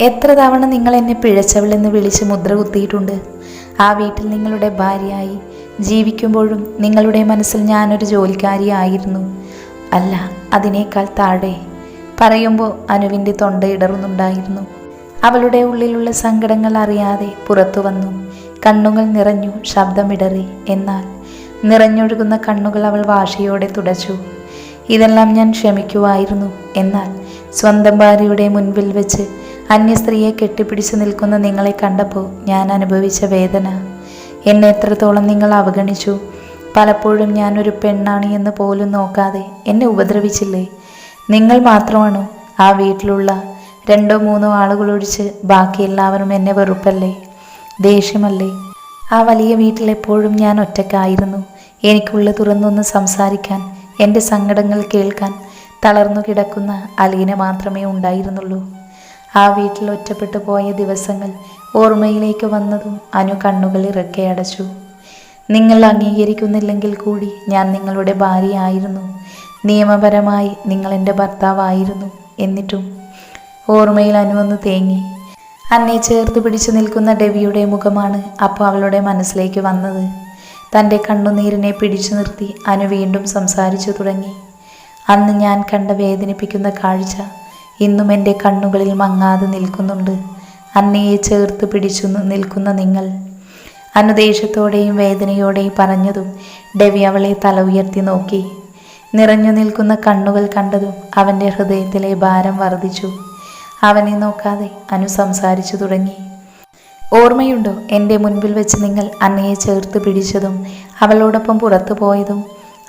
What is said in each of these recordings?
എത്ര തവണ നിങ്ങൾ എന്നെ പിഴച്ചവളെന്ന് വിളിച്ച് മുദ്ര കുത്തിയിട്ടുണ്ട്. ആ വീട്ടിൽ നിങ്ങളുടെ ഭാര്യയായി ജീവിക്കുമ്പോഴും നിങ്ങളുടെ മനസ്സിൽ ഞാനൊരു ജോലിക്കാരിയായിരുന്നു. അല്ല, അതിനേക്കാൾ താഴെ. പറയുമ്പോൾ അനുവിൻ്റെ തൊണ്ട ഇടറുന്നുണ്ടായിരുന്നു. അവളുടെ ഉള്ളിലുള്ള സങ്കടങ്ങൾ അറിയാതെ പുറത്തു വന്നു. കണ്ണുകൾ നിറഞ്ഞു, ശബ്ദമിടറി. എന്നാൽ നിറഞ്ഞൊഴുകുന്ന കണ്ണുകൾ അവൾ വാശിയോടെ തുടച്ചു. ഇതെല്ലാം ഞാൻ ക്ഷമിക്കുമായിരുന്നു. എന്നാൽ സ്വന്തം ഭാര്യയുടെ മുൻപിൽ വെച്ച് അന്യ സ്ത്രീയെ കെട്ടിപ്പിടിച്ചു നിൽക്കുന്ന നിങ്ങളെ കണ്ടപ്പോൾ ഞാൻ അനുഭവിച്ച വേദന. എന്നെ എത്രത്തോളം നിങ്ങൾ അവഗണിച്ചു. പലപ്പോഴും ഞാനൊരു പെണ്ണാണ് എന്ന് പോലും നോക്കാതെ എന്നെ ഉപദ്രവിച്ചില്ലേ? നിങ്ങൾ മാത്രമാണോ? ആ വീട്ടിലുള്ള 2-3 ആളുകളൊഴിച്ച് ബാക്കി എല്ലാവരും എന്നെ വെറുപ്പല്ലേ, ദേഷ്യമല്ലേ? ആ വലിയ വീട്ടിലെപ്പോഴും ഞാൻ ഒറ്റയ്ക്കായിരുന്നു. എനിക്കുള്ളിൽ തുറന്നൊന്ന് സംസാരിക്കാൻ, എൻ്റെ സങ്കടങ്ങൾ കേൾക്കാൻ തളർന്നു കിടക്കുന്ന അലീന മാത്രമേ ഉണ്ടായിരുന്നുള്ളൂ. ആ വീട്ടിൽ ഒറ്റപ്പെട്ടു പോയ ദിവസങ്ങൾ ഓർമ്മയിലേക്ക് വന്നതും അനു കണ്ണുകൾ ഇറക്കെയടച്ചു. നിങ്ങൾ അംഗീകരിക്കുന്നില്ലെങ്കിൽ കൂടി ഞാൻ നിങ്ങളുടെ ഭാര്യയായിരുന്നു. നിയമപരമായി നിങ്ങൾ എൻ്റെ ഭർത്താവായിരുന്നു. എന്നിട്ടും ഓർമ്മയിൽ അനു ഒന്ന് തേങ്ങി. അന്നെ ചേർത്ത് പിടിച്ചു നിൽക്കുന്ന ഡെവിയുടെ മുഖമാണ് അപ്പോൾ അവളുടെ മനസ്സിലേക്ക് വന്നത്. തൻ്റെ കണ്ണുനീരിനെ പിടിച്ചു നിർത്തി അനു വീണ്ടും സംസാരിച്ചു തുടങ്ങി. അന്ന് ഞാൻ കണ്ട വേദനിപ്പിക്കുന്ന കാഴ്ച ഇന്നും എൻ്റെ കണ്ണുകളിൽ മങ്ങാതെ നിൽക്കുന്നുണ്ട്. അന്നയെ ചേർത്ത് പിടിച്ചു നിൽക്കുന്ന നിങ്ങൾ. അനു ദേഷ്യത്തോടെയും വേദനയോടെയും പറഞ്ഞതും ഡെവി അവളെ തല ഉയർത്തി നോക്കി. നിറഞ്ഞു നിൽക്കുന്ന കണ്ണുകൾ കണ്ടതും അവൻ്റെ ഹൃദയത്തിലെ ഭാരം വർദ്ധിച്ചു. അവനെ നോക്കാതെ അനു സംസാരിച്ചു തുടങ്ങി. ഓർമ്മയുണ്ടോ എൻ്റെ മുൻപിൽ വെച്ച് നിങ്ങൾ അന്നയെ ചേർത്ത് പിടിച്ചതും അവളോടൊപ്പം പുറത്തു പോയതും?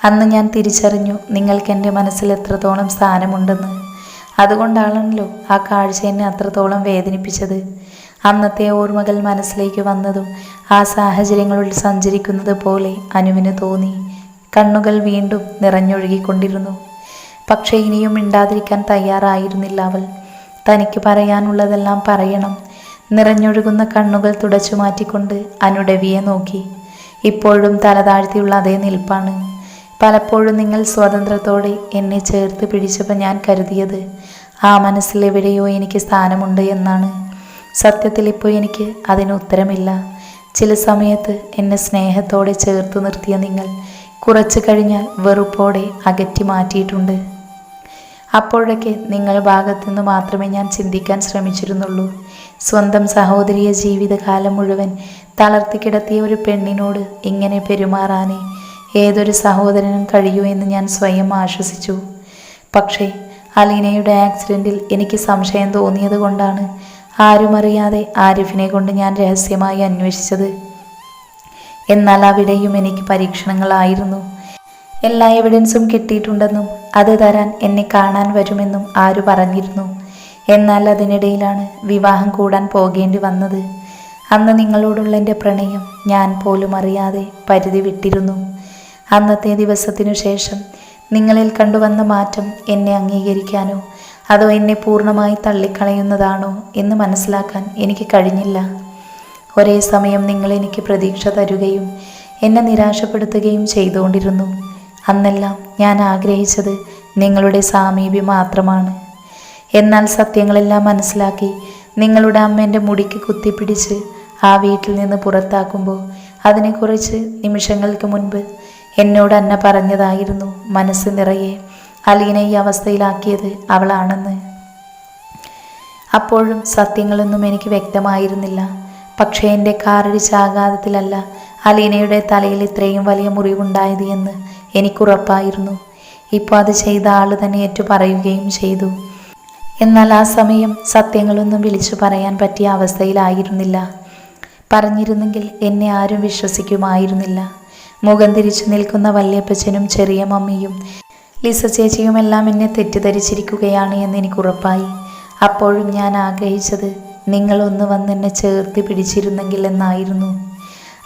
അന്ന് ഞാൻ തിരിച്ചറിഞ്ഞു നിങ്ങൾക്ക് എൻ്റെ മനസ്സിൽ എത്രത്തോളം സ്ഥാനമുണ്ടെന്ന്. അതുകൊണ്ടാണല്ലോ ആ കാഴ്ച എന്നെ അത്രത്തോളം വേദനിപ്പിച്ചത്. അന്നത്തെ ഓർമ്മകൾ മനസ്സിലേക്ക് വന്നതും ആ സാഹചര്യങ്ങളിൽ സഞ്ചരിക്കുന്നത് പോലെ അനുവിന് തോന്നി. കണ്ണുകൾ വീണ്ടും നിറഞ്ഞൊഴുകിക്കൊണ്ടിരുന്നു. പക്ഷേ ഇനിയും മിണ്ടാതിരിക്കാൻ തയ്യാറായിരുന്നില്ല അവൾ. തനിക്ക് പറയാനുള്ളതെല്ലാം പറയണം. നിറഞ്ഞൊഴുകുന്ന കണ്ണുകൾ തുടച്ചു മാറ്റിക്കൊണ്ട് അനു ഡെവിയെ നോക്കി. ഇപ്പോഴും തലതാഴ്ത്തിയുള്ള അതേ നിൽപ്പാണ്. പലപ്പോഴും നിങ്ങൾ സ്വതന്ത്രത്തോടെ എന്നെ ചേർത്ത് പിടിച്ചപ്പോൾ ഞാൻ കരുതിയത് ആ മനസ്സിൽ എവിടെയോ എനിക്ക് സ്ഥാനമുണ്ട് എന്നാണ്. സത്യത്തിൽ ഇപ്പോൾ എനിക്ക് അതിന് ഉത്തരമില്ല. ചില സമയത്ത് എന്നെ സ്നേഹത്തോടെ ചേർത്ത് നിർത്തിയ നിങ്ങൾ കുറച്ചു കഴിഞ്ഞാൽ വെറുപ്പോടെ അകറ്റി മാറ്റിയിട്ടുണ്ട്. അപ്പോഴൊക്കെ നിങ്ങൾ ഭാഗത്തുനിന്ന് മാത്രമേ ഞാൻ ചിന്തിക്കാൻ ശ്രമിച്ചിരുന്നുള്ളൂ. സ്വന്തം സഹോദരിയെ ജീവിതകാലം മുഴുവൻ തളർത്തി കിടത്തിയ ഒരു പെണ്ണിനോട് ഇങ്ങനെ പെരുമാറാനേ ഏതൊരു സഹോദരനും കഴിയൂ എന്ന് ഞാൻ സ്വയം ആശ്വസിച്ചു. പക്ഷേ അലീനയുടെ ആക്സിഡൻറ്റിൽ എനിക്ക് സംശയം തോന്നിയത് കൊണ്ടാണ് ആരും അറിയാതെ ആരിഫിനെ കൊണ്ട് ഞാൻ രഹസ്യമായി അന്വേഷിച്ചത്. എന്നാൽ അവിടെയും എനിക്ക് പരീക്ഷണങ്ങളായിരുന്നു. എല്ലാ എവിഡൻസും കിട്ടിയിട്ടുണ്ടെന്നും അത് തരാൻ എന്നെ കാണാൻ വരുമെന്നും ആര് പറഞ്ഞിരുന്നു. എന്നാൽ അതിനിടയിലാണ് വിവാഹം കൂടാൻ പോകേണ്ടി വന്നത്. അന്ന് നിങ്ങളോടുള്ള എൻ്റെ പ്രണയം ഞാൻ പോലും അറിയാതെ പരിധി വിട്ടിരുന്നു. അന്നത്തെ ദിവസത്തിനു ശേഷം നിങ്ങളിൽ കണ്ടുവന്ന മാറ്റം എന്നെ അംഗീകരിക്കാനോ അതോ എന്നെ പൂർണ്ണമായി തള്ളിക്കളയുന്നതാണോ എന്ന് മനസ്സിലാക്കാൻ എനിക്ക് കഴിഞ്ഞില്ല. ഒരേ സമയം നിങ്ങൾ എനിക്ക് പ്രതീക്ഷ തരുകയും എന്നെ നിരാശപ്പെടുത്തുകയും ചെയ്തുകൊണ്ടിരുന്നു. അന്നെല്ലാം ഞാൻ ആഗ്രഹിച്ചത് നിങ്ങളുടെ സാമീപ്യം മാത്രമാണ്. എന്നാൽ സത്യങ്ങളെല്ലാം മനസ്സിലാക്കി നിങ്ങളുടെ അമ്മ എൻ്റെ മുടിക്ക് കുത്തിപ്പിടിച്ച് ആ വീട്ടിൽ നിന്ന് പുറത്താക്കുമ്പോൾ അതിനെക്കുറിച്ച് നിമിഷങ്ങൾക്ക് മുൻപ് എന്നോട് അന്ന പറഞ്ഞതായിരുന്നു മനസ്സ് നിറയെ അലീന ഈ അവസ്ഥയിലാക്കിയത് അവളാണെന്ന്. അപ്പോഴും സത്യങ്ങളൊന്നും എനിക്ക് വ്യക്തമായിരുന്നില്ല. പക്ഷേ എൻ്റെ കാറിടിച്ച ആഘാതത്തിലല്ല അലീനയുടെ തലയിൽ ഇത്രയും വലിയ മുറിവുണ്ടായത് എന്ന് എനിക്കുറപ്പായിരുന്നു. ഇപ്പോൾ അത് ചെയ്ത ആൾ തന്നെ ഏറ്റു പറയുകയും ചെയ്തു. എന്നാൽ ആ സമയം സത്യങ്ങളൊന്നും വിളിച്ചു പറയാൻ പറ്റിയ അവസ്ഥയിലായിരുന്നില്ല. പറഞ്ഞിരുന്നെങ്കിൽ എന്നെ ആരും വിശ്വസിക്കുമായിരുന്നില്ല. മുഖം തിരിച്ചു നിൽക്കുന്ന വല്യപ്പച്ചനും ചെറിയ മമ്മിയും ലിസ ചേച്ചിയുമെല്ലാം എന്നെ തെറ്റിദ്ധരിച്ചിരിക്കുകയാണ് എന്ന് എനിക്കുറപ്പായി. അപ്പോഴും ഞാൻ ആഗ്രഹിച്ചത് നിങ്ങളൊന്ന് വന്ന് എന്നെ ചേർത്ത് പിടിച്ചിരുന്നെങ്കിൽ എന്നായിരുന്നു.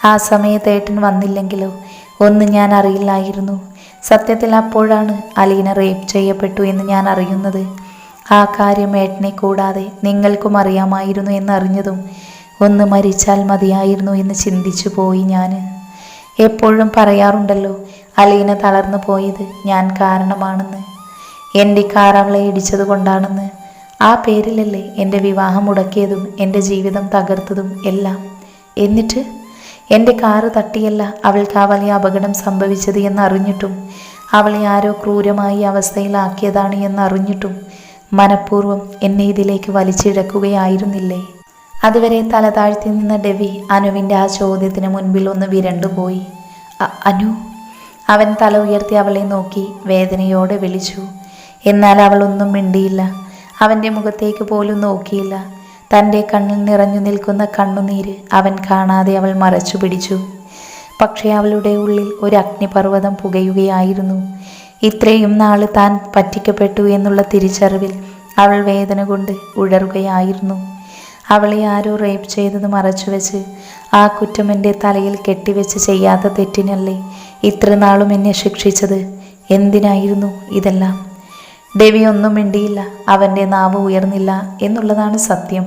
ആ സമയത്ത് ഏട്ടൻ വന്നില്ലെങ്കിലോ ഒന്നും ഞാൻ അറിയില്ലായിരുന്നു. സത്യത്തിൽ അപ്പോഴാണ് അലീന റേപ്പ് ചെയ്യപ്പെട്ടു എന്ന് ഞാൻ അറിയുന്നത്. ആ കാര്യം ഏട്ടനെ കൂടാതെ നിങ്ങൾക്കും അറിയാമായിരുന്നു എന്നറിഞ്ഞതും ഒന്ന് മരിച്ചാൽ മതിയായിരുന്നു എന്ന് ചിന്തിച്ചു പോയി ഞാൻ. എപ്പോഴും പറയാറുണ്ടല്ലോ അലീന തളർന്നു പോയത് ഞാൻ കാരണമാണെന്ന്. എൻ്റെ കാർ അവളെ ഇടിച്ചത് കൊണ്ടാണെന്ന്. ആ പേരിലല്ലേ എൻ്റെ വിവാഹം മുടക്കിയതും എൻ്റെ ജീവിതം തകർത്തതും എല്ലാം. എന്നിട്ട് എൻ്റെ കാറ് തട്ടിയല്ല അവൾക്ക് ആ വലിയ അപകടം സംഭവിച്ചത് എന്നറിഞ്ഞിട്ടും, അവളെ ആരോ ക്രൂരമായി അവസ്ഥയിലാക്കിയതാണ് എന്നറിഞ്ഞിട്ടും മനഃപൂർവ്വം എന്നെ ഇതിലേക്ക് വലിച്ചിഴക്കുകയായിരുന്നില്ലേ? അതുവരെ തല താഴ്ത്തി നിന്ന ഡെവി അനുവിൻ്റെ ആ ചോദ്യത്തിന് മുൻപിൽ ഒന്ന് വിരണ്ടുപോയി. അനു. അവൻ തല ഉയർത്തി അവളെ നോക്കി വേദനയോടെ വിളിച്ചു. എന്നാൽ അവൾ ഒന്നും മിണ്ടിയില്ല. അവൻ്റെ മുഖത്തേക്ക് പോലും നോക്കിയില്ല. തൻ്റെ കണ്ണിൽ നിറഞ്ഞു നിൽക്കുന്ന കണ്ണുനീര് അവൻ കാണാതെ അവൾ മറച്ചു പിടിച്ചു. പക്ഷേ അവളുടെ ഉള്ളിൽ ഒരു അഗ്നിപർവ്വതം പുകയുകയായിരുന്നു. ഇത്രയും നാൾ താൻ പറ്റിക്കപ്പെട്ടു എന്നുള്ള തിരിച്ചറിവിൽ അവൾ വേദന കൊണ്ട് ഉഴറുകയായിരുന്നു. അവളെ ആരോ റേപ്പ് ചെയ്തത് മറച്ചുവെച്ച് ആ കുറ്റം എൻ്റെ തലയിൽ കെട്ടിവെച്ച് ചെയ്യാത്ത തെറ്റിനല്ലേ ഇത്ര നാളും എന്നെ ശിക്ഷിച്ചത്? എന്തിനായിരുന്നു ഇതെല്ലാം? ഡെവി ഒന്നും മിണ്ടിയില്ല. അവൻ്റെ നാവ് ഉയർന്നില്ല എന്നുള്ളതാണ് സത്യം.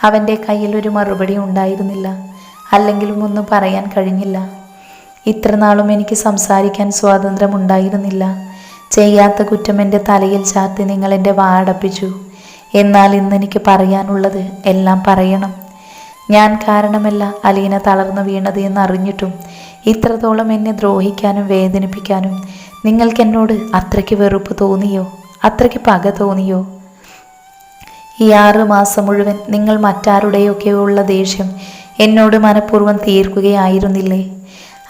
അവൻ്റെ കയ്യിൽ ഒരു മറുപടി ഉണ്ടായിരുന്നില്ല. അല്ലെങ്കിലും ഒന്നും പറയാൻ കഴിഞ്ഞില്ല. ഇത്ര നാളും എനിക്ക് സംസാരിക്കാൻ സ്വാതന്ത്ര്യമുണ്ടായിരുന്നില്ല. ചെയ്യാത്ത കുറ്റം എൻ്റെ തലയിൽ ചാർത്തി നിങ്ങൾ എൻ്റെ വാടപ്പിച്ചു. എന്നാൽ ഇന്നെനിക്ക് പറയാനുള്ളത് എല്ലാം പറയണം. ഞാൻ കാരണമല്ല അലീന തളർന്നു വീണത് എന്നറിഞ്ഞിട്ടും ഇത്രത്തോളം എന്നെ ദ്രോഹിക്കാനും വേദനിപ്പിക്കാനും നിങ്ങൾക്കെന്നോട് അത്രയ്ക്ക് വെറുപ്പ് തോന്നിയോ? അത്രയ്ക്ക് പക തോന്നിയോ? ഈ 6 മാസം മുഴുവൻ നിങ്ങൾ മറ്റാരുടെയൊക്കെയുള്ള ദേഷ്യം എന്നോട് മനഃപൂർവ്വം തീർക്കുകയായിരുന്നില്ലേ?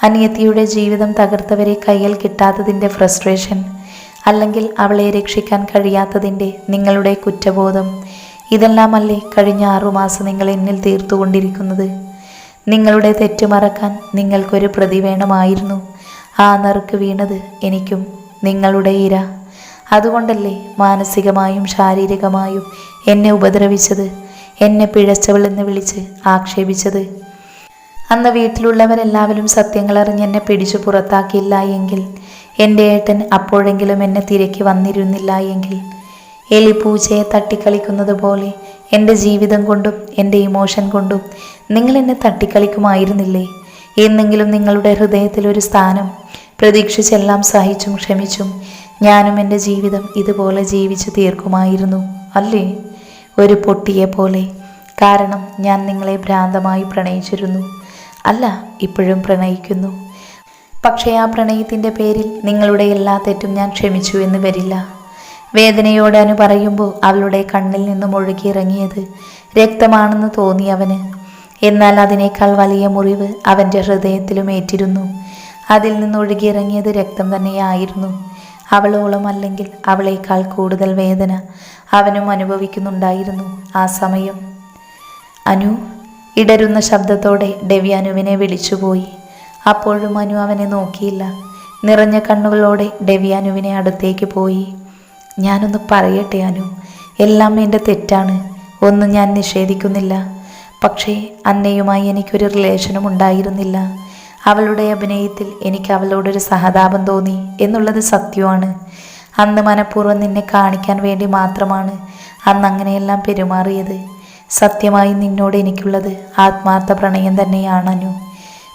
അനിയത്തിയുടെ ജീവിതം തകർത്തവരെ കയ്യിൽ കിട്ടാത്തതിൻ്റെ ഫ്രസ്ട്രേഷൻ, അല്ലെങ്കിൽ അവളെ രക്ഷിക്കാൻ കഴിയാത്തതിൻ്റെ നിങ്ങളുടെ കുറ്റബോധം, ഇതെല്ലാമല്ലേ കഴിഞ്ഞ 6 മാസം നിങ്ങൾ എന്നിൽ തീർത്തുകൊണ്ടിരിക്കുന്നത്? നിങ്ങളുടെ തെറ്റ് മറക്കാൻ നിങ്ങൾക്കൊരു പ്രതി വേണമായിരുന്നു. ആ നറുക്ക് വീണത് എനിക്കും നിങ്ങളുടെ ഇര. അതുകൊണ്ടല്ലേ മാനസികമായും ശാരീരികമായും എന്നെ ഉപദ്രവിച്ചത്, എന്നെ പിഴച്ചവളെന്ന് വിളിച്ച് ആക്ഷേപിച്ചത്. അന്ന് വീട്ടിലുള്ളവരെല്ലാവരും സത്യങ്ങളറിഞ്ഞ് എന്നെ പിടിച്ചു പുറത്താക്കിയില്ല എങ്കിൽ, എൻ്റെ ഏട്ടൻ അപ്പോഴെങ്കിലും എന്നെ തിരക്കി വന്നിരുന്നില്ല എങ്കിൽ, എലി പൂച്ചയെ തട്ടിക്കളിക്കുന്നത് പോലെ എൻ്റെ ജീവിതം കൊണ്ടും എൻ്റെ ഇമോഷൻ കൊണ്ടും നിങ്ങൾ എന്നെ തട്ടിക്കളിക്കുമായിരുന്നില്ലേ? എന്നെങ്കിലും നിങ്ങളുടെ ഹൃദയത്തിൽ ഒരു സ്ഥാനം പ്രതീക്ഷിച്ചെല്ലാം സഹിച്ചും ക്ഷമിച്ചും ഞാനും എൻ്റെ ജീവിതം ഇതുപോലെ ജീവിച്ചു തീർക്കുമായിരുന്നു അല്ലേ? ഒരു പൊട്ടിയെ പോലെ. കാരണം ഞാൻ നിങ്ങളെ ഭ്രാന്തമായി പ്രണയിച്ചിരുന്നു. അല്ല, ഇപ്പോഴും പ്രണയിക്കുന്നു. പക്ഷേ ആ പ്രണയത്തിൻ്റെ പേരിൽ നിങ്ങളുടെ എല്ലാ തെറ്റും ഞാൻ ക്ഷമിച്ചു എന്ന് വരില്ല. വേദനയോടെ അനു പറയുമ്പോൾ അവളുടെ കണ്ണിൽ നിന്നും ഒഴുകിയിറങ്ങിയത് രക്തമാണെന്ന് തോന്നി അവന്. എന്നാൽ അതിനേക്കാൾ വലിയ മുറിവ് അവൻ്റെ ഹൃദയത്തിലും ഏറ്റിരുന്നു. അതിൽ നിന്ന് ഒഴുകിയിറങ്ങിയത് രക്തം തന്നെയായിരുന്നു. അവളോളം അല്ലെങ്കിൽ അവളേക്കാൾ കൂടുതൽ വേദന അവനും അനുഭവിക്കുന്നുണ്ടായിരുന്നു ആ സമയം. അനു. ഇടരുന്ന ശബ്ദത്തോടെ ഡെവി അനുവിനെ വിളിച്ചുപോയി. അപ്പോഴും അനു അവനെ നോക്കിയില്ല. നിറഞ്ഞ കണ്ണുകളോടെ ഡെവി അനുവിനെ അടുത്തേക്ക് പോയി. ഞാനൊന്ന് പറയട്ടെ അനു, എല്ലാം എൻ്റെ തെറ്റാണ്. ഒന്നും ഞാൻ നിഷേധിക്കുന്നില്ല. പക്ഷേ അന്നയുമായി എനിക്കൊരു റിലേഷനും ഉണ്ടായിരുന്നില്ല. അവളുടെ അഭിനയത്തിൽ എനിക്ക് അവളോടൊരു സഹതാപം തോന്നി എന്നുള്ളത് സത്യമാണ്. അന്ന് മനഃപൂർവ്വം നിന്നെ കാണിക്കാൻ വേണ്ടി മാത്രമാണ് അന്ന് അങ്ങനെയെല്ലാം പെരുമാറിയത്. സത്യമായി നിന്നോട് എനിക്കുള്ളത് ആത്മാർത്ഥ പ്രണയം തന്നെയാണ് അനു.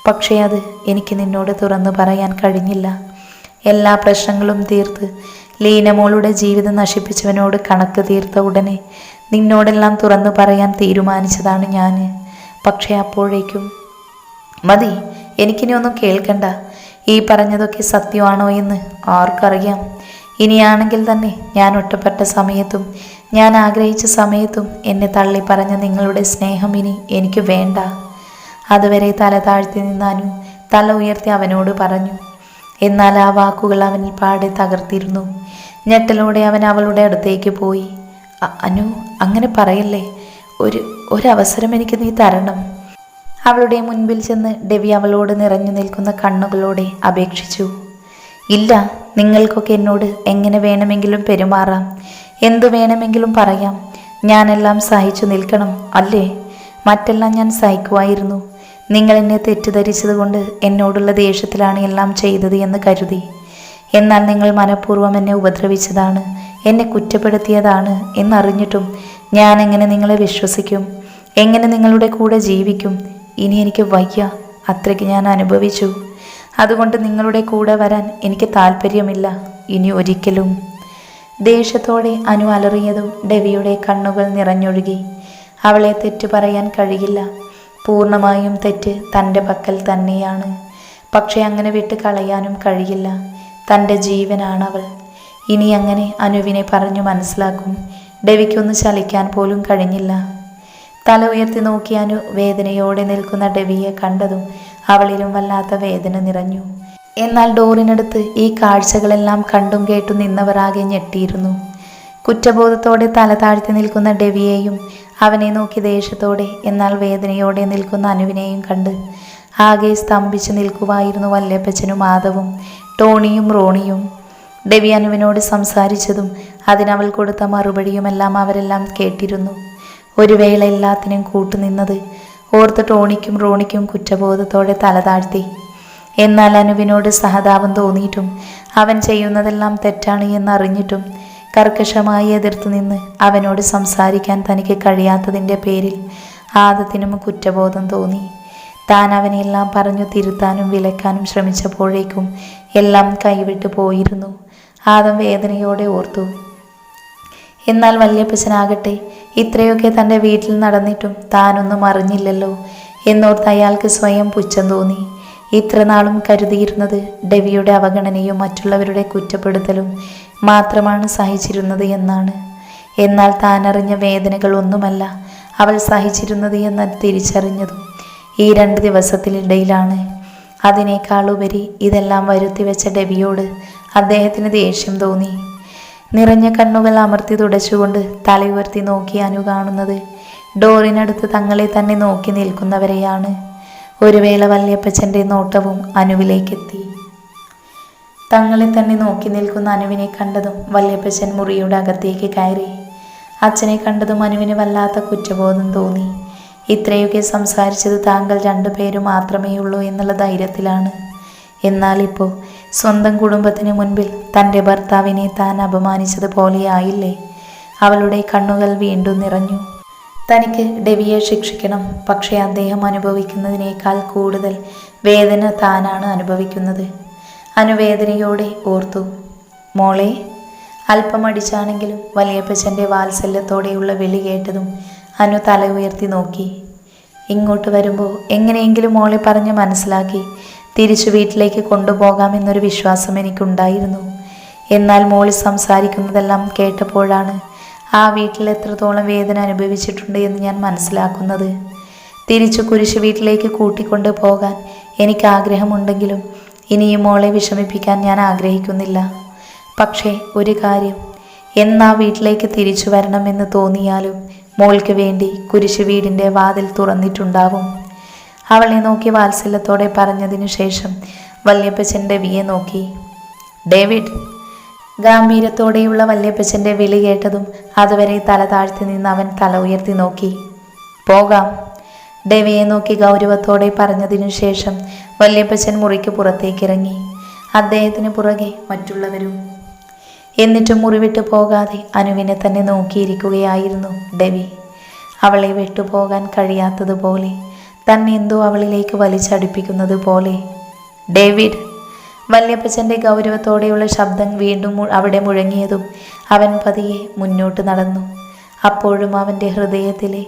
പക്ഷേ അത് എനിക്ക് നിന്നോട് തുറന്നു പറയാൻ കഴിഞ്ഞില്ല. എല്ലാ പ്രശ്നങ്ങളും തീർത്ത് ലീനമോളുടെ ജീവിതം നശിപ്പിച്ചവനോട് കണക്ക് തീർത്ത ഉടനെ നിന്നോടെല്ലാം തുറന്നു പറയാൻ തീരുമാനിച്ചതാണ് ഞാൻ. പക്ഷേ അപ്പോഴേക്കും മതി, എനിക്കിനി ഒന്നും കേൾക്കണ്ട. ഈ പറഞ്ഞതൊക്കെ സത്യമാണോ എന്ന് ആർക്കറിയാം? ഇനിയാണെങ്കിൽ തന്നെ ഞാൻ ഒറ്റപ്പെട്ട സമയത്തും ഞാൻ ആഗ്രഹിച്ച സമയത്തും എന്നെ തള്ളി പറഞ്ഞ നിങ്ങളുടെ സ്നേഹം ഇനി എനിക്ക് വേണ്ട. അതുവരെ തല താഴ്ത്തി നിന്നാനു തല ഉയർത്തി അവനോട് പറഞ്ഞു. എന്നാൽ ആ വാക്കുകൾ അവനിൽ പാടെ തകർത്തിരുന്നു. ഞെട്ടലോടെ അവൻ അവളുടെ അടുത്തേക്ക് പോയി. അനു, അങ്ങനെ പറയല്ലേ. ഒരവസരം എനിക്ക് നീ തരണം. അവളുടെ മുൻപിൽ ചെന്ന് ഡെവി അവളോട് നിറഞ്ഞു നിൽക്കുന്ന കണ്ണുകളോടെ അപേക്ഷിച്ചു. ഇല്ല, നിങ്ങൾക്കൊക്കെ എന്നോട് എങ്ങനെ വേണമെങ്കിലും പെരുമാറാം, എന്തു വേണമെങ്കിലും പറയാം. ഞാനെല്ലാം സഹിച്ചു നിൽക്കണം അല്ലേ? മറ്റെല്ലാം ഞാൻ സഹിക്കുമായിരുന്നു. നിങ്ങൾ എന്നെ തെറ്റിദ്ധരിച്ചത് കൊണ്ട് എന്നോടുള്ള ദേഷ്യത്തിലാണ് എല്ലാം ചെയ്തത് എന്ന് കരുതി. എന്നാൽ നിങ്ങൾ മനഃപൂർവ്വം എന്നെ ഉപദ്രവിച്ചതാണ്, എന്നെ കുറ്റപ്പെടുത്തിയതാണ് എന്നറിഞ്ഞിട്ടും ഞാൻ എങ്ങനെ നിങ്ങളെ വിശ്വസിക്കും? എങ്ങനെ നിങ്ങളുടെ കൂടെ ജീവിക്കും? ഇനി എനിക്ക് വയ്യ. അത്രയ്ക്ക് ഞാൻ അനുഭവിച്ചു. അതുകൊണ്ട് നിങ്ങളുടെ കൂടെ വരാൻ എനിക്ക് താല്പര്യമില്ല ഇനി ഒരിക്കലും. ദേഷ്യത്തോടെ അനു അലറിയതും ഡെവിയുടെ കണ്ണുകൾ നിറഞ്ഞൊഴുകി. അവളെ തെറ്റു പറയാൻ കഴിയില്ല. പൂർണ്ണമായും തെറ്റ് തൻ്റെ പക്കൽ തന്നെയാണ്. പക്ഷെ അങ്ങനെ വിട്ട് കളയാനും കഴിയില്ല. തൻ്റെ ജീവനാണവൾ. ഇനി അങ്ങനെ അനുവിനെ പറഞ്ഞു മനസ്സിലാക്കും. ഡെവിക്കൊന്ന് ചലിക്കാൻ പോലും കഴിഞ്ഞില്ല. തല ഉയർത്തി നോക്കി അനു വേദനയോടെ നിൽക്കുന്ന ഡെവിയെ കണ്ടതും അവളിലും വല്ലാത്ത വേദന നിറഞ്ഞു. എന്നാൽ ഡോറിനടുത്ത് ഈ കാഴ്ചകളെല്ലാം കണ്ടും കേട്ടും നിന്നവരാകെ ഞെട്ടിയിരുന്നു. കുറ്റബോധത്തോടെ തല താഴ്ത്തി നിൽക്കുന്ന ഡെവിയെയും അവനെ നോക്കി ദേഷ്യത്തോടെ എന്നാൽ വേദനയോടെ നിൽക്കുന്ന അനുവിനെയും കണ്ട് ആകെ സ്തംഭിച്ച് നിൽക്കുവായിരുന്നു വല്യപ്പച്ചനും മാധവും, ടോണിയും റോണിയും. ഡെവി അനുവിനോട് സംസാരിച്ചതും അതിനവൾ കൊടുത്ത മറുപടിയുമെല്ലാം അവരെല്ലാം കേട്ടിരുന്നു. ഒരു വേള എല്ലാത്തിനും കൂട്ടുനിന്നത് ഓർത്ത് ടോണിക്കും റോണിക്കും കുറ്റബോധത്തോടെ തല താഴ്ത്തി. എന്നാൽ അനുവിനോട് സഹതാപം തോന്നിയിട്ടും അവൻ ചെയ്യുന്നതെല്ലാം തെറ്റാണ് എന്നറിഞ്ഞിട്ടും കർക്കശമായി എതിർത്തു നിന്ന് അവനോട് സംസാരിക്കാൻ തനിക്ക് കഴിയാത്തതിൻ്റെ പേരിൽ ആദത്തിനും കുറ്റബോധം തോന്നി. താൻ അവനെല്ലാം പറഞ്ഞു തിരുത്താനും വിലക്കാനും ശ്രമിച്ചപ്പോഴേക്കും എല്ലാം കൈവിട്ടു പോയിരുന്നു. ആദം വേദനയോടെ ഓർത്തു. എന്നാൽ വല്യപ്പച്ചനാകട്ടെ ഇത്രയൊക്കെ തൻ്റെ വീട്ടിൽ നടന്നിട്ടും താനൊന്നും അറിഞ്ഞില്ലല്ലോ എന്നോർത്ത് അയാൾക്ക് സ്വയം പുച്ഛം തോന്നി. ഇത്രനാളും കരുതിയിരുന്നത് ഡെവിയുടെ അവഗണനയും മറ്റുള്ളവരുടെ കുറ്റപ്പെടുത്തലും മാത്രമാണ് സഹിച്ചിരുന്നത് എന്നാണ്. എന്നാൽ താനറിഞ്ഞ വേദനകൾ ഒന്നുമല്ല അവൾ സഹിച്ചിരുന്നത് എന്ന് തിരിച്ചറിഞ്ഞതും ഈ 2 ദിവസത്തിനിടയിലാണ്. അതിനേക്കാളുപരി ഇതെല്ലാം വരുത്തിവെച്ച ഡെവിയോട് അദ്ദേഹത്തിന് ദേഷ്യം തോന്നി. നിറഞ്ഞ കണ്ണുകൾ അമർത്തി തുടച്ചുകൊണ്ട് തലയുയർത്തി നോക്കി അനു കാണുന്നത് ഡോറിനടുത്ത് തങ്ങളെ തന്നെ നോക്കി നിൽക്കുന്നവരെയാണ്. ഒരു വേള വല്യപ്പച്ചൻ്റെ നോട്ടവും അനുവിലേക്കെത്തി. തങ്ങളെ തന്നെ നോക്കി നിൽക്കുന്ന അനുവിനെ കണ്ടതും വല്യപ്പച്ചൻ മുറിയുടെ അകത്തേക്ക് കയറി. അച്ഛനെ കണ്ടതും അനുവിന് വല്ലാത്ത കുറ്റബോധം തോന്നി. ഇത്രയൊക്കെ സംസാരിച്ചത് താങ്കൾ 2 പേരും മാത്രമേ ഉള്ളൂ എന്നുള്ള ധൈര്യത്തിലാണ്. എന്നാൽ ഇപ്പോൾ സ്വന്തം കുടുംബത്തിന് മുൻപിൽ തൻ്റെ ഭർത്താവിനെ താൻ അപമാനിച്ചതുപോലെയായില്ലേ? അവളുടെ കണ്ണുകൾ വീണ്ടും നിറഞ്ഞു. തനിക്ക് ഡെവിയെ ശിക്ഷിക്കണം. പക്ഷേ അദ്ദേഹം അനുഭവിക്കുന്നതിനേക്കാൾ കൂടുതൽ വേദന താനാണ് അനുഭവിക്കുന്നത്. അനുവേദനയോടെ ഓർത്തു. മോളെ. അല്പമടിച്ചാണെങ്കിലും വല്യപ്പച്ചൻ്റെ വാത്സല്യത്തോടെയുള്ള വിളി കേട്ടതും അനു തല ഉയർത്തി നോക്കി. ഇങ്ങോട്ട് വരുമ്പോൾ എങ്ങനെയെങ്കിലും മോളെ പറഞ്ഞ് മനസ്സിലാക്കി തിരിച്ചു വീട്ടിലേക്ക് കൊണ്ടുപോകാമെന്നൊരു വിശ്വാസം എനിക്കുണ്ടായിരുന്നു. എന്നാൽ മോൾ സംസാരിക്കുന്നതെല്ലാം കേട്ടപ്പോഴാണ് ആ വീട്ടിൽ എത്രത്തോളം വേദന അനുഭവിച്ചിട്ടുണ്ട് എന്ന് ഞാൻ മനസ്സിലാക്കുന്നത്. തിരിച്ചു കുരിശ് വീട്ടിലേക്ക് കൂട്ടിക്കൊണ്ടു പോകാൻ എനിക്ക് ആഗ്രഹമുണ്ടെങ്കിലും ഇനിയും മോളെ വിഷമിപ്പിക്കാൻ ഞാൻ ആഗ്രഹിക്കുന്നില്ല. പക്ഷേ ഒരു കാര്യം, എന്നാ വീട്ടിലേക്ക് തിരിച്ചു വരണമെന്ന് തോന്നിയാലും മോൾക്ക് വേണ്ടി കുരിശ് വീടിൻ്റെ വാതിൽ തുറന്നിട്ടുണ്ടാവും. അവളെ നോക്കി വാത്സല്യത്തോടെ പറഞ്ഞതിനു ശേഷം വല്യപ്പച്ചൻ ഡെവിയെ നോക്കി. ഡേവിഡ്. ഗാംഭീര്യത്തോടെയുള്ള വല്യപ്പച്ചൻ്റെ വിളി കേട്ടതും അതുവരെ തല താഴ്ത്തി നിന്ന് അവൻ തല ഉയർത്തി നോക്കി. പോകാം. ഡെവിയെ നോക്കി ഗൗരവത്തോടെ പറഞ്ഞതിനു ശേഷം വല്യപ്പച്ചൻ മുറിക്ക് പുറത്തേക്കിറങ്ങി. അദ്ദേഹത്തിന് പുറകെ മറ്റുള്ളവരും. എന്നിട്ടും മുറിവിട്ട് പോകാതെ അനുവിനെ തന്നെ നോക്കിയിരിക്കുകയായിരുന്നു ഡെവി. അവളെ വിട്ടുപോകാൻ കഴിയാത്തതുപോലെ, തന്നെ എന്തോ അവളിലേക്ക് വലിച്ചടുപ്പിക്കുന്നത് പോലെ. ഡേവിഡ്. വല്യപ്പച്ചൻ്റെ ഗൗരവത്തോടെയുള്ള ശബ്ദം വീണ്ടും അവിടെ മുഴങ്ങിയതും അവൻ പതിയെ മുന്നോട്ട് നടന്നു. അപ്പോഴും അവൻ്റെ ഹൃദയത്തിലെ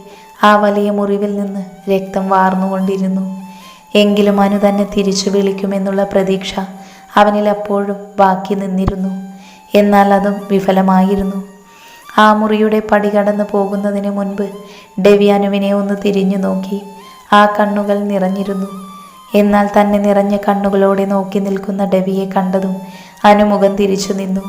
ആ വലിയ മുറിവിൽ നിന്ന് രക്തം വാർന്നുകൊണ്ടിരുന്നു. എങ്കിലും അനു തന്നെ തിരിച്ചു വിളിക്കുമെന്നുള്ള പ്രതീക്ഷ അവനിൽ അപ്പോഴും ബാക്കി നിന്നിരുന്നു. എന്നാൽ അതും വിഫലമായിരുന്നു. ആ മുറിയുടെ പടി കടന്നു പോകുന്നതിന് മുൻപ് ഡെവി അനുവിനെ ഒന്ന് തിരിഞ്ഞു നോക്കി. ആ കണ്ണുകൾ നിറഞ്ഞിരുന്നു. എന്നാൽ തന്നെ നിറഞ്ഞ കണ്ണുകളോടെ നോക്കി നിൽക്കുന്ന ഡെവിയെ കണ്ടതും അനുമുഖം തിരിച്ചു നിന്നു.